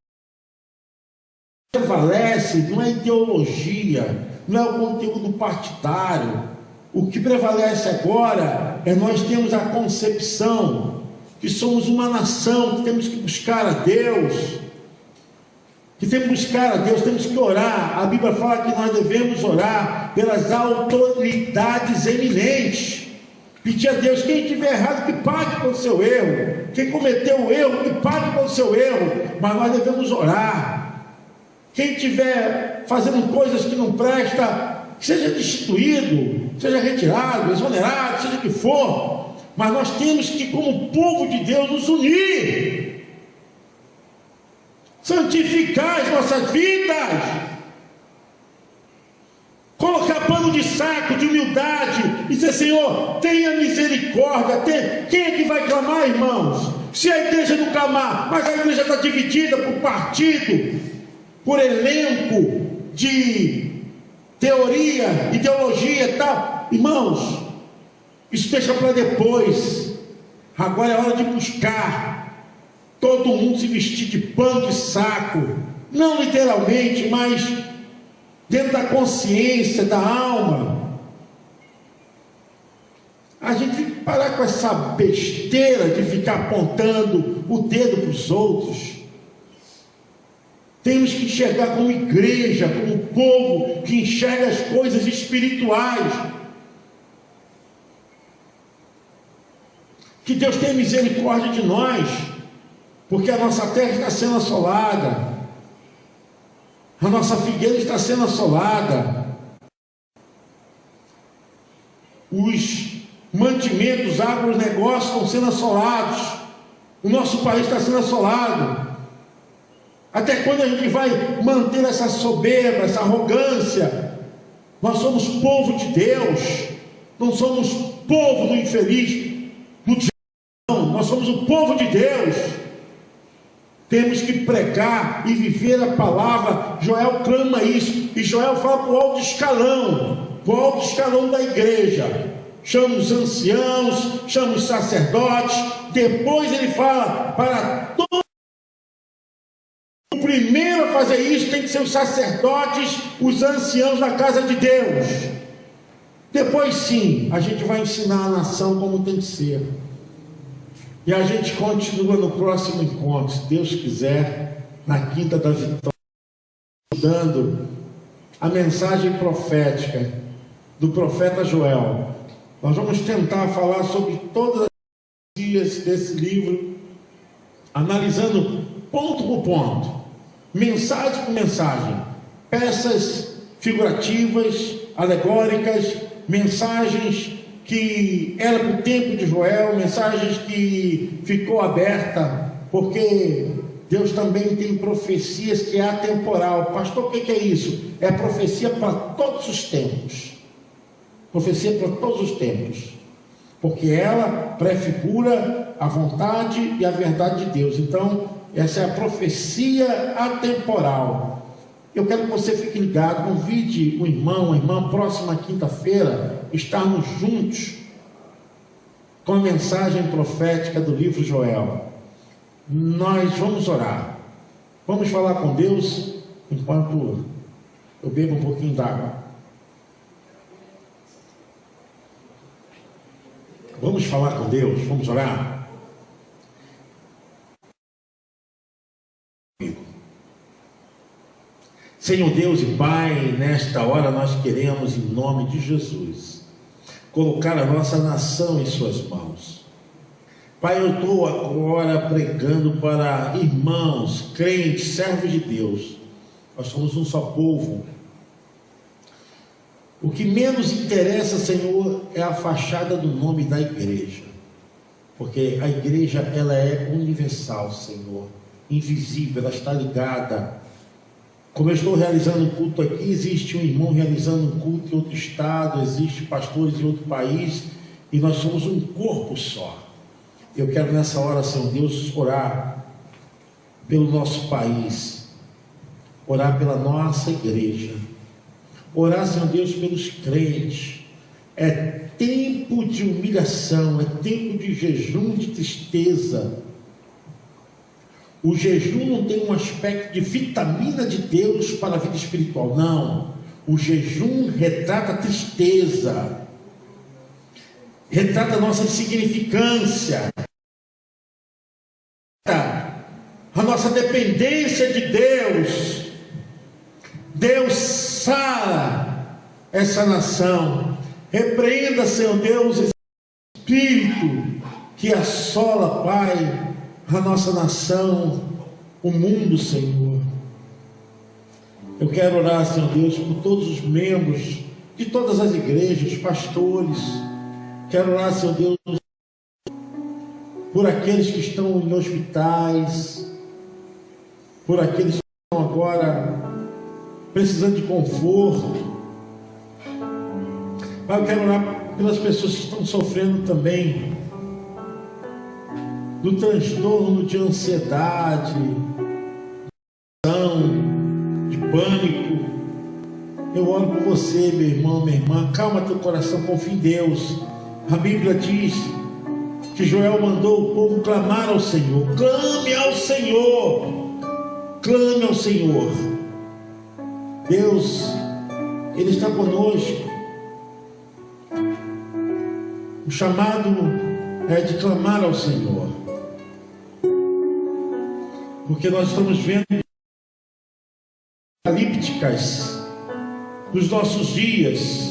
prevalece não é ideologia, não é o conteúdo partidário. O que prevalece agora é nós temos a concepção que somos uma nação, que temos que buscar a Deus, temos que orar. A Bíblia fala que nós devemos orar pelas autoridades eminentes, pedir a Deus, quem estiver errado que pague pelo seu erro, quem cometeu o erro que pague pelo seu erro, mas nós devemos orar. Quem estiver fazendo coisas que não presta, que seja destituído, seja retirado, exonerado, seja o que for, mas nós temos que, como povo de Deus, nos unir, santificar as nossas vidas, colocar pano de saco de humildade e dizer: Senhor, tenha misericórdia. Quem é que vai clamar, irmãos? Se a igreja não clamar, mas a igreja está dividida por partido, por elenco de teoria, ideologia e tal, irmãos, isso deixa para depois. Agora é hora de buscar todo mundo se vestir de pano de saco, não literalmente, mas dentro da consciência, da alma. A gente tem que parar com essa besteira de ficar apontando o dedo para os outros. Temos que enxergar como igreja, como povo que enxerga as coisas espirituais. Que Deus tenha misericórdia de nós, porque a nossa terra está sendo assolada, a nossa figueira está sendo assolada, os mantimentos, agronegócios estão sendo assolados, o nosso país está sendo assolado. Até quando a gente vai manter essa soberba, essa arrogância? Nós somos povo de Deus, não somos povo do infeliz, do diabo, nós somos o povo de Deus. Temos que pregar e viver a palavra. Joel clama isso, e Joel fala para o alto escalão da igreja. Chama os anciãos, chama os sacerdotes. Depois ele fala para todos. O primeiro a fazer isso tem que ser os sacerdotes, os anciãos da casa de Deus. Depois sim, a gente vai ensinar a nação como tem que ser. E a gente continua no próximo encontro, se Deus quiser, na Quinta da Vitória, dando a mensagem profética do profeta Joel. Nós vamos tentar falar sobre todas as dias desse livro, analisando ponto por ponto, mensagem por mensagem, peças figurativas, alegóricas, mensagens que era para o tempo de Joel, mensagens que ficou aberta, porque Deus também tem profecias que é atemporal. Pastor, o que é isso? É profecia para todos os tempos. Profecia para todos os tempos. porque ela prefigura a vontade e a verdade de Deus. Então, essa é a profecia atemporal. Eu quero que você fique ligado, convide o irmão, a irmã, próxima quinta-feira, estarmos juntos com a mensagem profética do livro Joel. Nós vamos orar, vamos falar com Deus, enquanto eu bebo um pouquinho d'água. Vamos falar com Deus, vamos orar. Senhor Deus e Pai, nesta hora nós queremos, em nome de Jesus, colocar a nossa nação em suas mãos. Pai, eu estou agora pregando para irmãos, crentes, servos de Deus. Nós somos um só povo. O que menos interessa, Senhor, é a fachada do nome da igreja, porque a igreja, ela é universal, Senhor, invisível, ela está ligada. Como eu estou realizando um culto aqui, existe um irmão realizando um culto em outro estado, existe pastores em outro país, e nós somos um corpo só. Eu quero nessa hora, Senhor Deus, orar pelo nosso país, orar pela nossa igreja, orar, Senhor Deus, pelos crentes. É tempo de humilhação, é tempo de jejum, de tristeza. O jejum não tem um aspecto de vitamina de Deus para a vida espiritual, não. O jejum retrata a tristeza, retrata a nossa insignificância, a nossa dependência de Deus. Deus sara essa nação. Repreenda, Senhor Deus, esse espírito que assola, Pai, a nossa nação, o mundo, Senhor. Eu quero orar, Senhor Deus, por todos os membros de todas as igrejas, pastores. Quero orar, Senhor Deus, por aqueles que estão em hospitais, por aqueles que estão agora precisando de conforto. Pai, eu quero orar pelas pessoas que estão sofrendo também do transtorno de ansiedade, de pânico. Eu oro por você, meu irmão, minha irmã. Calma teu coração, confia em Deus. A Bíblia diz que Joel mandou o povo clamar ao Senhor. Clame ao Senhor, clame ao Senhor. Deus, Ele está conosco. O chamado é de clamar ao Senhor, porque nós estamos vendo apocalípticas nos nossos dias.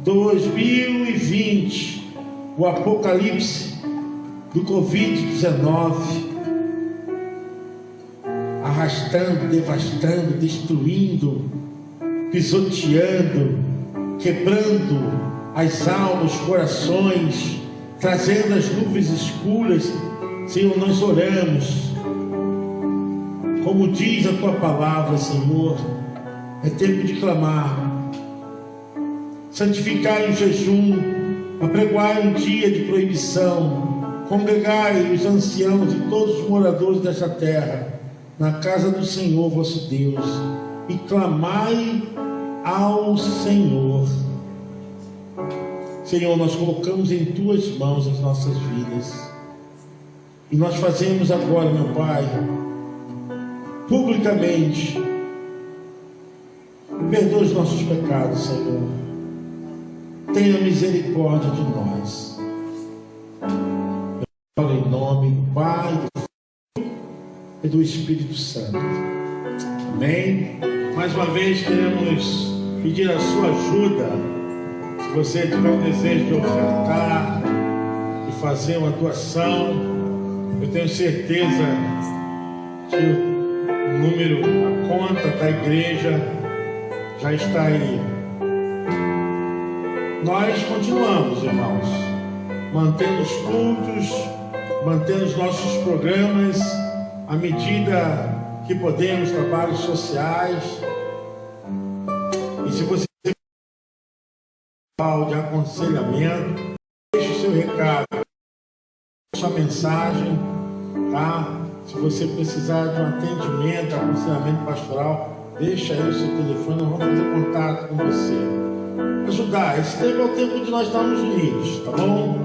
2020, o apocalipse do Covid-19, arrastando, devastando, destruindo, pisoteando, quebrando as almas, os corações, trazendo as nuvens escuras. Senhor, nós oramos, como diz a tua palavra, Senhor, é tempo de clamar, santificai o jejum, apregoai um dia de proibição, congregai os anciãos e todos os moradores desta terra na casa do Senhor vosso Deus, e clamai ao Senhor. Senhor, nós colocamos em tuas mãos as nossas vidas, e nós fazemos agora, meu Pai, publicamente, perdoa os nossos pecados, Senhor. Tenha misericórdia de nós. Eu falo em nome do Pai, do Filho e do Espírito Santo. Amém? Mais uma vez queremos pedir a sua ajuda. Se você tiver o desejo de ofertar, de fazer uma doação, eu tenho certeza que o número, a conta da igreja já está aí. Nós continuamos, irmãos, mantendo os cultos, mantendo os nossos programas, à medida que podemos, trabalhos sociais. E se você tem de aconselhamento, deixe o seu seu recado, sua mensagem, tá? Se você precisar de um atendimento, aconselhamento pastoral, deixa aí o seu telefone, nós vamos fazer contato com você. Ajudar, esse tempo é o tempo de nós estarmos unidos, tá bom?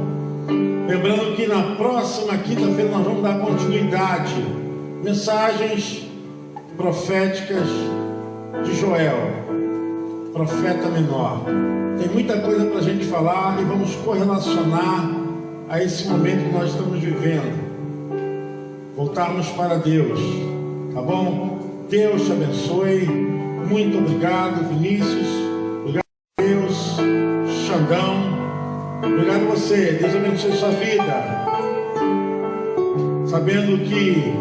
Lembrando que na próxima quinta-feira nós vamos dar continuidade, mensagens proféticas de Joel, profeta menor. Tem muita coisa para a gente falar e vamos correlacionar a esse momento que nós estamos vivendo. Voltarmos para Deus, tá bom? Deus te abençoe. Muito obrigado, Vinícius. Obrigado, Deus. Xandão. Obrigado a você. Deus abençoe sua vida. Sabendo que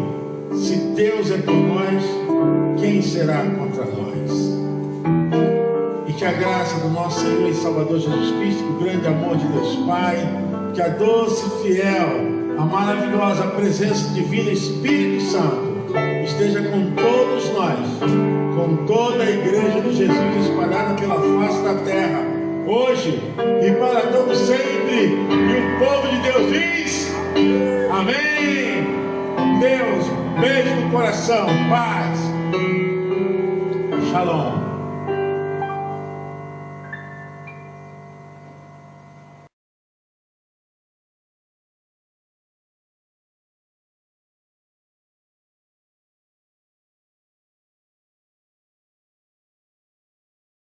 se Deus é por nós, quem será contra nós? E que a graça do nosso Senhor e Salvador Jesus Cristo, o grande amor de Deus Pai, que a doce, fiel, a maravilhosa presença divina Espírito Santo esteja com todos nós, com toda a igreja de Jesus espalhada pela face da terra, hoje e para todo sempre. E o povo de Deus diz: amém. Deus, beijo no coração, paz, shalom.